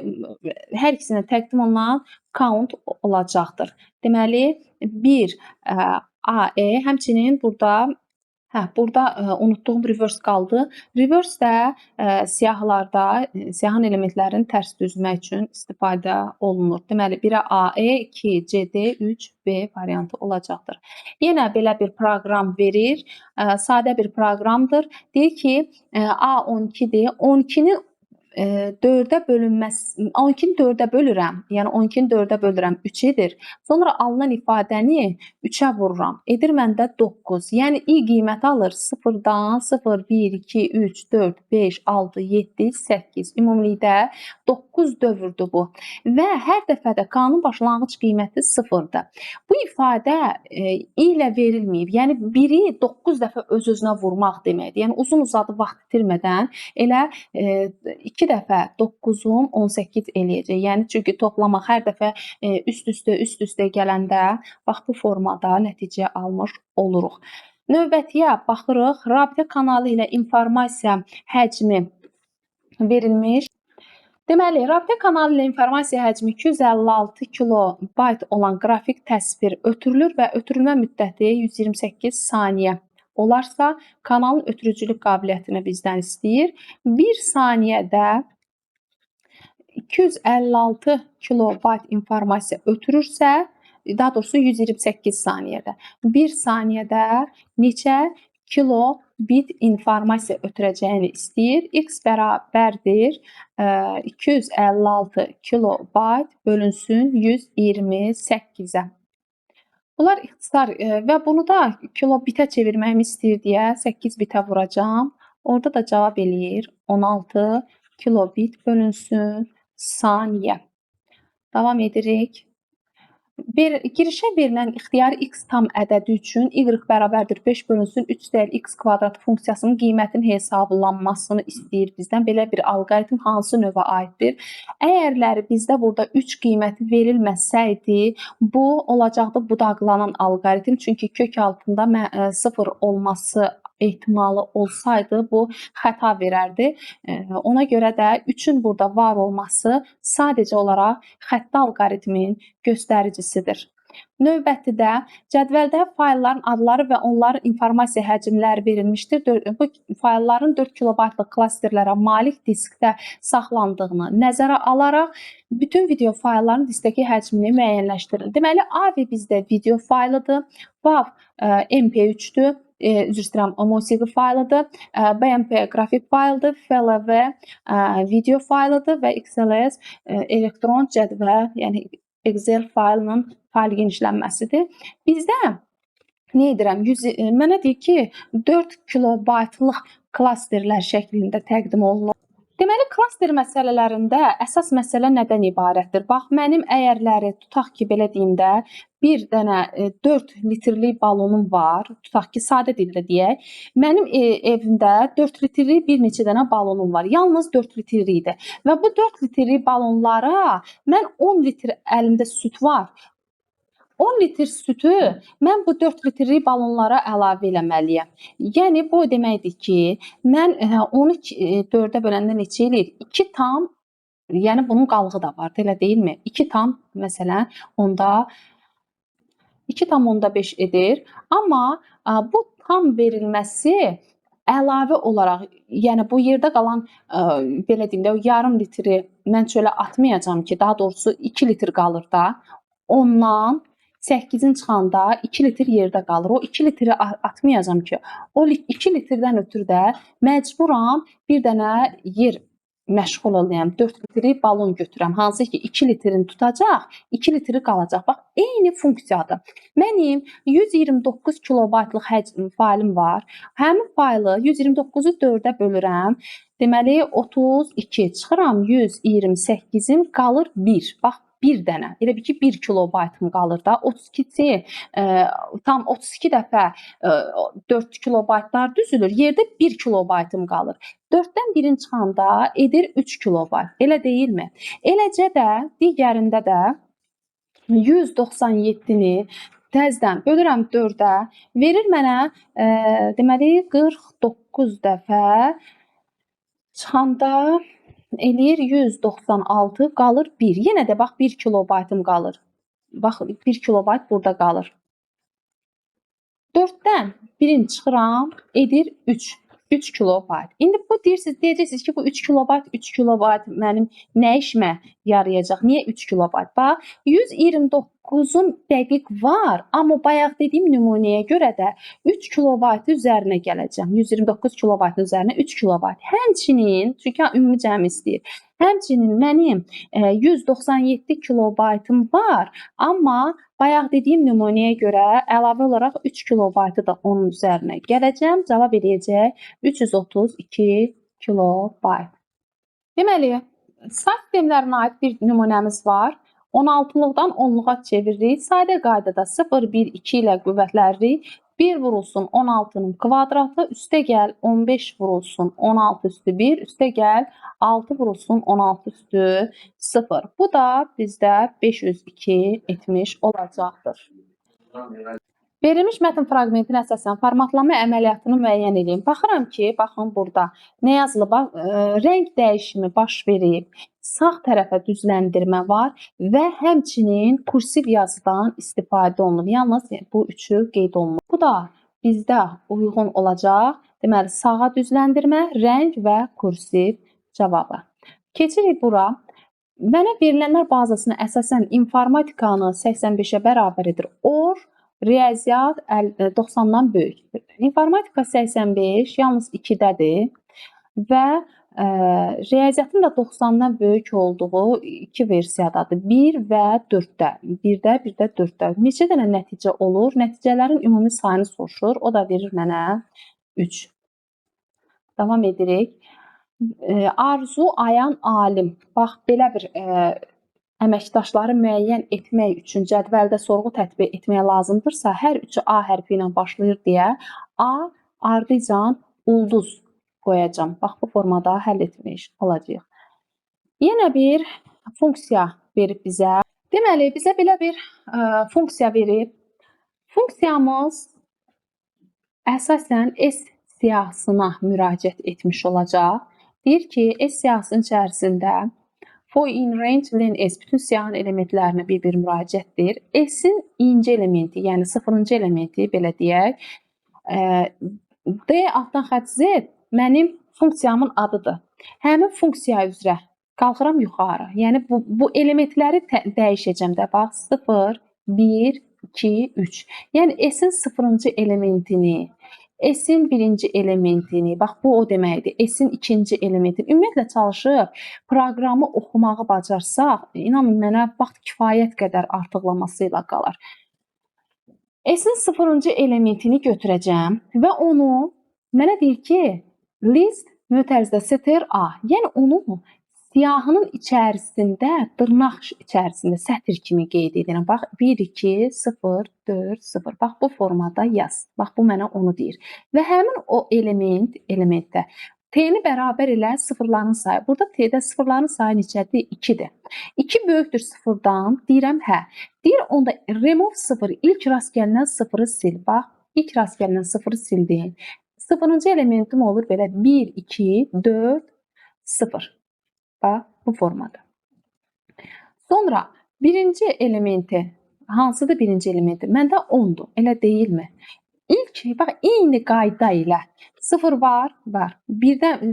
hər ikisinə təqdim olunan count olacaqdır. Deməli 1 AE, həmçinin burada unutduğum reverse qaldı. Reverse də siyahılarda siyahın elementlərini tərs düzmək üçün istifadə olunur. Deməli 1-ə AE, 2 CD, 3 B variantı olacaqdır. Yenə belə bir proqram verir. Sadə bir proqramdır. Deyir ki, A 12-dir. 12-nin 4-ə bölünməsi, 12-ni 4-ə bölürəm. Yəni 12-ni 4-ə bölürəm 3 edir. Sonra alınan ifadəni 3-ə vururam. Edir məndə 9. Yəni i qiyməti alır 0-dan 0, 1, 2, 3, 4, 5, 6, 7, 8. Ümumilikdə 9 dövrdür bu. Və hər dəfədə K-nın başlanğıc qiyməti 0-dır. Bu ifadə ilə verilməyib. Yəni 1-i 9 dəfə öz-özünə vurmaq deməkdir. Yəni uzun-uzadı vaxt itirmədən elə 2 dəfə 9-un 18 eləyəcək. Yəni çünki toplamaq hər dəfə üst-üstə gələndə bax bu formada nəticə almış oluruq. Növbətiyə baxırıq. Rabitə kanalı ilə informasiya həcmi verilmiş. Deməli, rabitə kanalı ilə informasiya həcmi 256 kilobayt olan qrafik təsvir ötürülür və ötürülmə müddəti 128 saniyə olarsa, kanalın ötürücülük qabiliyyətini bizdən istəyir. 1 saniyədə 256 kilobayt informasiya ötürürsə, daha doğrusu 128 saniyədə. 1 saniyədə neçə kilobit informasiya ötürəcəyini istəyir. X bərabərdir 256 kilobayt bölünsün 128-ə. Bunlar ixtisar və bunu da kilobitə çevirməyimi istəyir deyə 8 bitə vuracağam. Orada da cavab eləyir 16 kilobit bölünsün saniyə. Davam edirik. Girişə verilən ixtiyari x tam ədədi üçün y bərabərdir 5 bölünsün 3 dəyər x kvadrat funksiyasının qiymətinin hesablanmasını istəyir bizdən. Belə bir alqoritm hansı növə aiddir? Əgərləri bizdə burada 3 qiyməti verilməsəydi, bu olacaqdı budaqlanan alqoritm. Çünki kök altında 0 olması ehtimalı olsaydı bu xəta verərdi. Ona görə də 3-ün burada var olması sadəcə olaraq xətti alqoritmin göstəricisidir. Növbətidə cədvəldə faylların adları və onların informasiya həcmləri verilmişdir. Bu faylların 4 kilobaytlıq klasterlərə malik diskdə saxlandığını nəzərə alaraq bütün video faylların diskdəki həcmini müəyyənləşdirin. Deməli, AVI bizdə video faylıdır, WAV MP3-dür. Üzr istəyirəm, musiqi faylıdır, BMP qrafik faylıdır, FLV video faylıdır və XLS elektron cədvəl, yəni Excel faylının fayl genişlənməsidir. Bizdə nə edirəm? Mənə deyir ki, 4 kilobaytlıq klasterlər şəklində təqdim olunur. Deməli, klaster məsələlərində əsas məsələ nədən ibarətdir? Bax, mənim əyərləri tutaq ki, belə deyim də, bir dənə 4 litrlik balonum var. Tutaq ki, sadə dildə deyək. Mənim evimdə 4 litrlik bir neçə dənə balonum var. Yalnız 4 litrlik idi. Və bu 4 litrlik balonlara mən 10 litr əlimdə süd var. 10 litr sütü mən bu 4 litrlik balonlara əlavə eləməliyəm. Yəni, bu deməkdir ki, mən onu 4-ə böləndə neçə eləyir? 2 tam, yəni bunun qalığı da var, elə deyilmi? 2 tam, məsələn, onda 2,5 edir. Amma bu tam verilməsi əlavə olaraq, yəni bu yerdə qalan, belə deyim də, yarım litri mən çölə atmayacam ki, daha doğrusu 2 litr qalır da. Ondan 8-in çıxanda 2 litr yerdə qalır. O 2 litri atmayacam ki, o 2 litrdən ötürü də məcburam bir dənə yer məşğul olayım. 4 litrlik balon götürəm. Hansı ki 2 litrini tutacaq, 2 litri qalacaq. Bax, eyni funksiyadır. Mənim 129 kilobaytlıq həcm faylim var. Həmin faylı 129-u 4-ə bölürəm. Deməli 32 çıxıram 128-in qalır 1. Bax 1 dənə. Elə bil ki 1 kilobaytım qalır da. 32-ci tam 32 dəfə 4 kilobaytlar düzülür. Yerdə 1 kilobaytım qalır. 4-dən 1-in çıxanda edir 3 kilobayt. Elə deyilmi? Eləcə də digərində də 197-ni təzədən bölürəm 4-ə, verir mənə deməli 49 dəfə çıxanda eləyir 196, qalır 1. Yenə də bax 1 kilobaytım qalır. Bax 1 kilobayt burada qalır. 4-dən 1-in çıxıram, edir 3. 3 kilobayt. İndi bu deyəcəksiniz ki, bu 3 kilobayt, 3 kilobayt mənim nə işimə yarayacaq? Niyə 3 kilobayt? Bax, 129-un dəqiq var, amma bayaq dediyim nümunəyə görə də 3 kilobaytı üzərinə gələcəm. 129 kilobaytın üzərinə 3 kilobayt. Həmçinin, çünki ümumi cəm istəyir. Həmçinin mənim 197 kilobaytım var, amma bayaq dediyim nümunəyə görə əlavə olaraq 3 kilobaytı da onun üzərinə gələcəm. Cavab eləyəcək 332 kilobayt. Deməli, say sistemlərinə aid bir nümunəmiz var. 16-lıqdan 10-luğa çeviririk. Sadə qaydada 0, 1, 2 ilə qüvvətləririk. 1 vurulsun 16-nın kvadratı, üstə gəl 15 vurulsun 16 üstü 1, üstə gəl 6 vurulsun 16 üstü 0. Bu da bizdə 502 etmiş olacaqdır. Verilmiş mətn fraqmentinə əsasən formatlama əməliyyatını müəyyən edin. Baxıram ki, baxın burada nə yazılıb? Rəng dəyişimi baş verib. Sağ tərəfə düzləndirmə var və həmçinin kursiv yazıdan istifadə olunur. Yalnız bu üçü qeyd olunur. Bu da bizdə uyğun olacaq. Deməli, sağa düzləndirmə, rəng və kursiv cavabı. Keçirik bura. Mənə verilənlər bazasına əsasən informatikanı 85-ə bərabər edir. Or riyaziyyat 90-dan böyük. İnformatika 85 yalnız 2-dədir və riyaziyyatın da 90-dan böyük olduğu iki versiyadadır. 1 və 4-də. 1-də, 1-də, 4-də. Neçə dənə nəticə olur? Nəticələrin ümumi sayını soruşur. O da verir mənə 3. Davam edirik. Arzu Ayan Alim. Bax, belə bir əməkdaşları müəyyən etmək üçün cədvəldə sorğu tətbiq etmək lazımdırsa, hər üçü A hərfi ilə başlayır deyə A ardıcan ulduz qoyacağam. Bax, bu formada həll etmiş olacağıq. Yenə bir funksiya verib bizə. Deməli, bizə belə bir funksiya verib. Funksiyamız əsasən S siyahısına müraciət etmiş olacaq. Deyir ki, S siyahısının içərisində for in range len S bütün siyahın elementlərinə bir-bir müraciətdir. S-in inci elementi, yəni 0-cı elementi belə deyək. D altdan xətt Z mənim funksiyamın adıdır. Həmin funksiya üzrə qalxıram yuxarı. Yəni bu elementləri dəyişəcəm də. Bax 0, 1, 2, 3. Yəni S-in 0-cı elementini, S-in 1-ci elementini, bax bu o deməkdir. S-in 2-ci elementini ümumiyyətlə çalışıb proqramı oxumağı bacarsaq, inanın mənə vaxt kifayət qədər artıqlaması ilə qalar. S-in 0-cı elementini götürəcəm və onu mənə deyir ki, list mötərizədə str A. Yəni onu siyahının içərisində, dırnaq içərisində sətr kimi qeyd edirəm. Bax 1, 2, 0, 4, 0. Bax bu formada yaz. Bax bu mənə onu deyir. Və həmin o elementdə T-ni bərabər elə sıfırların sayı. Burada T-də sıfırların sayı neçədir? 2-dir. 2 böyükdür sıfırdan. Deyirəm hə. Deyir onda remove 0. İlk rast gəlinən sıfırı sil. Bax ilk rast gəlinən sıfırı sildim. Sıfırıncı elementim olur belə 1, 2, 4, 0. Bax, bu formada. Sonra birinci elementi, hansıdır birinci elementi? Məndə 10-dur, elə deyilmi? İlk, bax, eyni qayda ilə 0 var, var.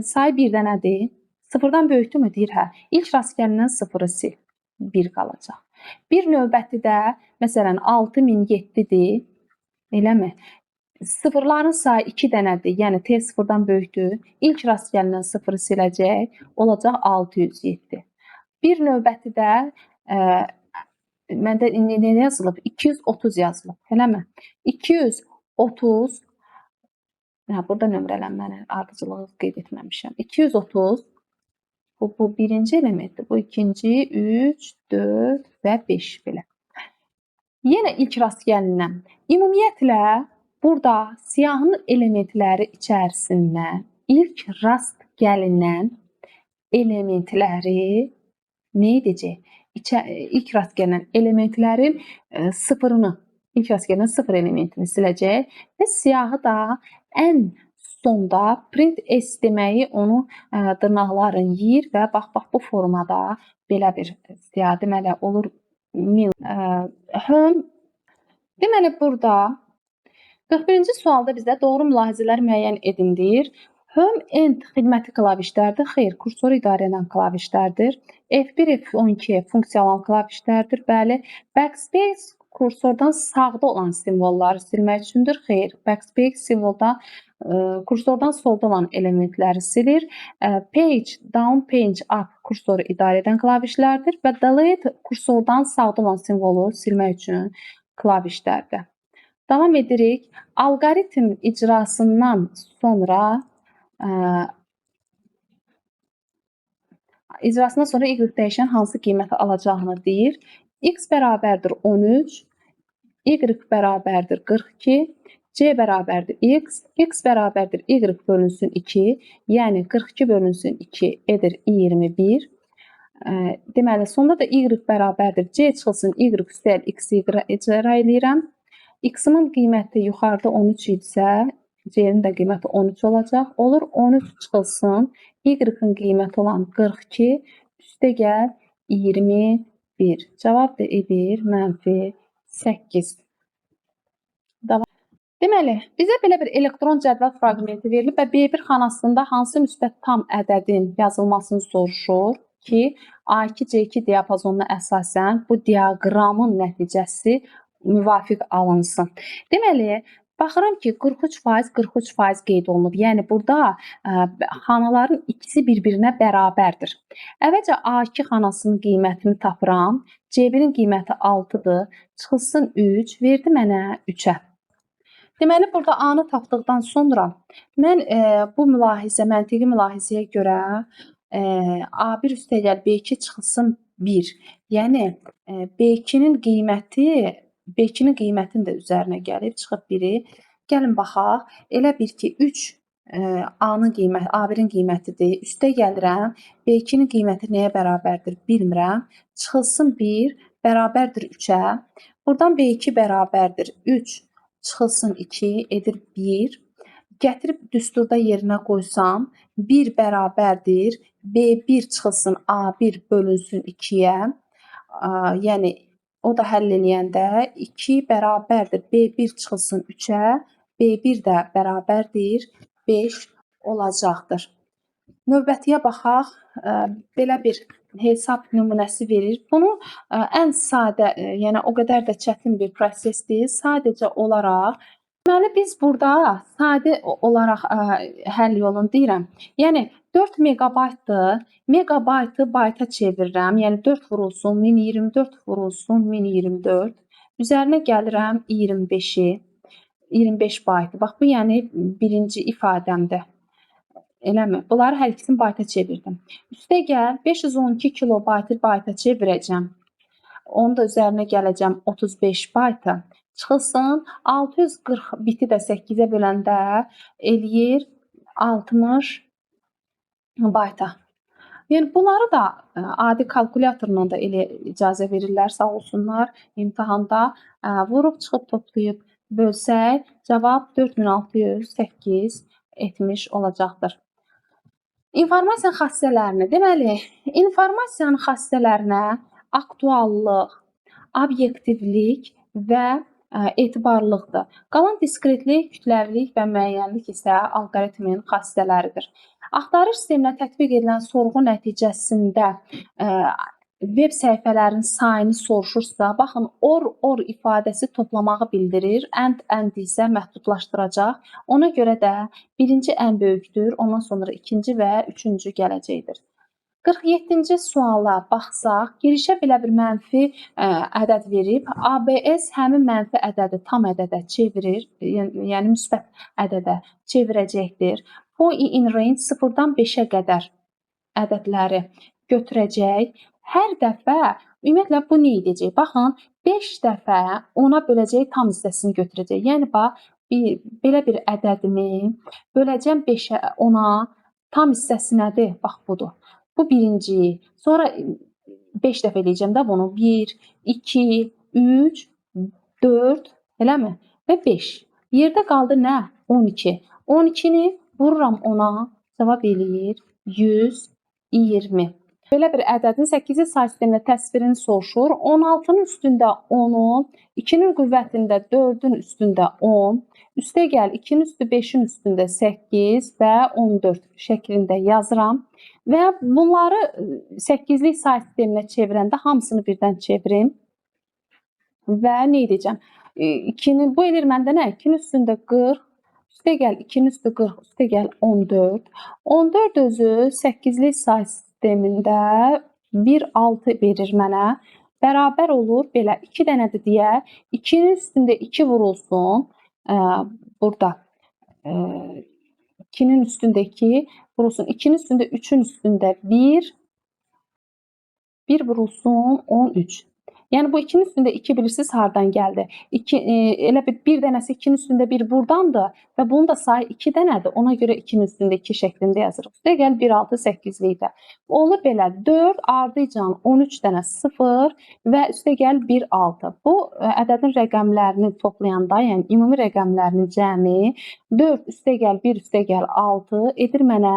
Sayı 1 dənədir. 0-dan böyükdürmü? Deyir, hə. İlk rast gəlinən 0-ı sil. 1 qalacaq. Bir növbəti də, məsələn, 6007-dir. Eləmi? Sıfırların sayı 2 dənədir, yəni T sıfırdan böyükdür. İlk rast gəlinən sıfırı siləcək, olacaq 607. Bir növbəti də, məndə nə yazılıb? 230 yazılıb, eləmi? 230 Burada nömrələnməni ardıcılığı qeyd etməmişəm. 230 bu birinci elementdir. Bu ikinci, 3, 4 və 5 belə. Yenə ilk rast gəlinən. Ümumiyyətlə burada siyahının elementləri içərisindən ilk rast gəlinən elementləri nə edəcək? İlk rast gələn elementlərin sıfırını, ilk rast gələn sıfır elementini siləcək və siyahı da ən sonda print S deməyi onu dırnaqların yeyir və bax bu formada belə bir siyahı deməli olur. Deməli burada 41-ci sualda bizə doğru mülahizələr müəyyən edin deyir. Home end xidməti klavişlərdir. Xeyr, kursoru idarə edən klavişlərdir. F1, F12 funksiyalan klavişlərdir. Bəli. Backspace kursordan sağda olan simvolları silmək üçündür. Xeyr, backspace simvolda kursordan solda olan elementləri silir. Page down, page up kursoru idarə edən klavişlərdir və delete kursordan sağda olan simvolu silmək üçün klavişlərdir. Davam edirik. Alqoritm icrasından sonra Y dəyişən hansı qiyməti alacağını deyir. X bərabərdir 13, Y bərabərdir 42, C bərabərdir X, X bərabərdir Y bölünsün 2, yəni 42 bölünsün 2 edir 21. Deməli, sonda da Y bərabərdir C çıxılsın Y üstəl X icra edirəm. X-in qiyməti yuxarıda 13 idisə, C-nin də qiyməti 13 olacaq. Olur 13 çıxılsın, Y-in qiyməti olan 42, üstə gəl 21. Cavab da edir -8. Deməli, bizə belə bir elektron cədvəl fraqmenti verilib və B1 xanasında hansı müsbət tam ədədin yazılmasını soruşur ki, A2, C2 diapazonuna əsasən bu diaqramın nəticəsi müvafiq alınsın. Deməli, baxıram ki, 43% qeyd olunub. Yəni, burada xanaların ikisi bir-birinə bərabərdir. Əvvəlcə A2 xanasının qiymətini tapıram. C1-in qiyməti 6-dır. Çıxılsın 3, verdi mənə 3-ə. Deməli, burada A-nı tapdıqdan sonra mən bu məntiqi mülahizəyə görə A1 üstəgəl B2 çıxılsın 1. Yəni, B2-nin qiymətinin də üzərinə gəlib, çıxıb 1-i. Gəlin baxaq. Elə bir ki, 3 A1-in qiymətidir. Üstə gəlirəm. B2-nin qiyməti nəyə bərabərdir? Bilmirəm. Çıxılsın 1, bərabərdir 3-ə. Buradan B2 bərabərdir 3, çıxılsın 2, edir 1. Gətirib düsturda yerinə qoysam, 1 bərabərdir B1 çıxılsın A1 bölünsün 2-yə. Yəni, o da həll eləyəndə 2 bərabərdir B1 çıxılsın 3-ə, B1 də bərabərdir 5 olacaqdır. Növbətiyə baxaq. Belə bir hesab nümunəsi verir. Bunu ən sadə, yəni o qədər də çətin bir proses deyil. Sadəcə olaraq deməli, biz burada sadə olaraq həll yolunu deyirəm. Yəni, 4 megabaytdır. Megabaytı bayta çevirirəm. Yəni, 4 vurulsun 1024 vurulsun 1024. Üzərinə gəlirəm 25-i. 25 baytı. Bax, bu yəni birinci ifadəmdir. Eləmi? Bunları hər ikisini bayta çevirdim. Üstə gəl, 512 kilobaytı bayta çevirəcəm. Onu da üzərinə gələcəm 35 baytı. Çıxılsın 640 biti də 8-ə böləndə eləyir 60 bayta. Yəni, bunları da adi kalkulyatorla da elə icazə verirlər, sağ olsunlar, imtahanda vurub, çıxıb, toplayıb bölsək, cavab 4608 etmiş olacaqdır. İnformasiya xassələrini, deməli, informasiyanın xassələrinə aktuallıq, obyektivlik və etibarlıqdır. Qalan diskretlik, kütləvilik və müəyyənlik isə alqoritmin xassələridir. Axtarış sisteminə tətbiq edilən sorğu nəticəsində veb səhifələrin sayını soruşursa, baxın, or ifadəsi toplamağı bildirir, and isə məhdudlaşdıracaq. Ona görə də birinci ən böyükdür, ondan sonra ikinci və üçüncü gələcəkdir. 47-ci suala baxsaq, girişə belə bir mənfi ədəd verib. ABS həmin mənfi ədədi tam ədədə çevirir, yəni müsbət ədədə çevirəcəkdir. Point in range 0-dan 5-ə qədər ədədləri götürəcək. Hər dəfə ümumiyyətlə bu nə edəcək? Baxın, 5 dəfə ona böləcək tam hissəsini götürəcək. Yəni bax, belə bir ədədimi böləcəm 5-ə, ona tam hissəsi nədir? Bax budur. Bu birinci. Sonra 5 dəfə eləyəcəm də bunu. 1, 2, 3, 4, eləmi? Və 5. Yerdə qaldı nə? 12. 12-ni vururam ona, cavab eləyir 120. Belə bir ədədin 8-ci say sistemində təsvirini soruşur. 16-nın üstündə 10-u, 2-nin qüvvətində 4-ün üstündə 10, üstəgəl 2-nin üstü 5-in üstündə 8 və 14 şəklində yazıram. Və bunları 8-lik say sisteminə çevirəndə hamısını birdən çevirim. Və nə edəcəm? 2-nin, bu eləyir məndə nə? 2-nin üstündə 40, üstəgəl 2-nin üstü 40, üstəgəl 14. 14 özü 8-lik say sistemində 1,6 verir mənə. Bərabər olur belə 2 dənədir deyə 2-nin üstündə 2 vurulsun. Burada 2-nin üstündə 2 vurulsun. 2-nin üstündə 3-ün üstündə 1. 1 vurulsun 13. Yəni bu 2-nin üstündə 2 bilirsiniz hardan gəldi? 2 elə bir dənəsi 2-nin üstündə 1 burdandır və bunun da sayı 2 dənədir. Ona görə 2-nin üstündə 2 şəklində yazırıq. Üstəgəl 1, 6, 8-likdə. Olur belə 4 ardıcan 13 dənə 0 və üstəgəl 1, 6. Bu ədədin rəqəmlərini toplayanda, yəni ümumi rəqəmlərinin cəmi 4 üstəgəl 1 üstəgəl 6 edir mənə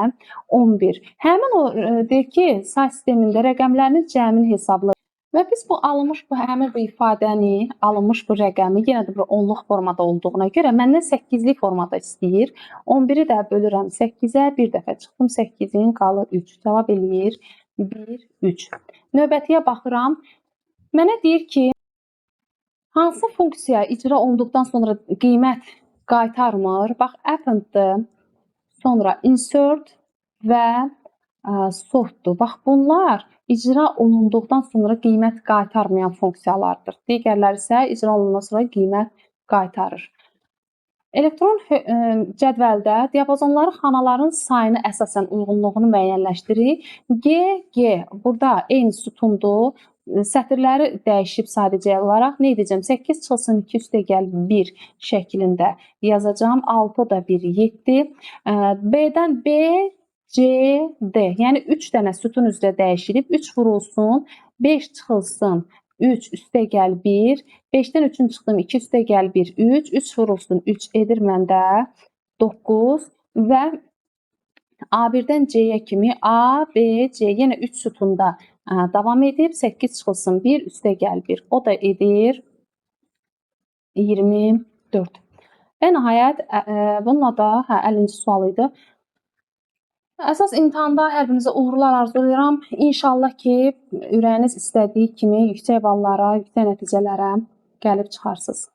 11. Həmin o deyir ki, say sistemində rəqəmlərinin cəmini hesablayır. Və biz bu alınmış həmin bu ifadəni, alınmış bu rəqəmi yenə də bir onluq formada olduğuna görə məndən 8-lik formada istəyir. 11-i də bölürəm 8-ə, bir dəfə çıxdım 8-in qalır 3. Cavab eləyir 1, 3. Növbətiyə baxıram. Mənə deyir ki, hansı funksiya icra olunduqdan sonra qiymət qaytarmır? Bax, appenddir, sonra insert və sortdur. Bax, bunlar icra olunduqdan sonra qiymət qaytarmayan funksiyalardır. Digərləri isə icra olunduqdan sonra qiymət qaytarır. Elektron cədvəldə diapazonların xanaların sayını əsasən uyğunluğunu müəyyənləşdirir. G, burada eyni sütundur. Sətirləri dəyişib sadəcə olaraq nə edəcəm? 8 çıxılsın 2 üstəgəl 1 şəklində yazacağam. 6 da 1, 7. B-dən B, C, D. Yəni 3 dənə sütun üzrə dəyişilib. 3 vurulsun, 5 çıxılsın 3 üstəgəl 1. 5-dən 3-ün çıxdım 2 üstəgəl 1, 3. 3 vurulsun 3 edir məndə 9. Və A1-dən C-yə kimi A, B, C yenə 3 sütunda davam edib. 8 çıxılsın 1 üstəgəl 1. O da edir 24. Və nəhayət bununla da 50-ci sual idi. Əsas imtahanda hər birinizə uğurlar arzulayıram. İnşallah ki, ürəyiniz istədiyi kimi yüksək ballara, yüksək nəticələrə gəlib çıxarsınız.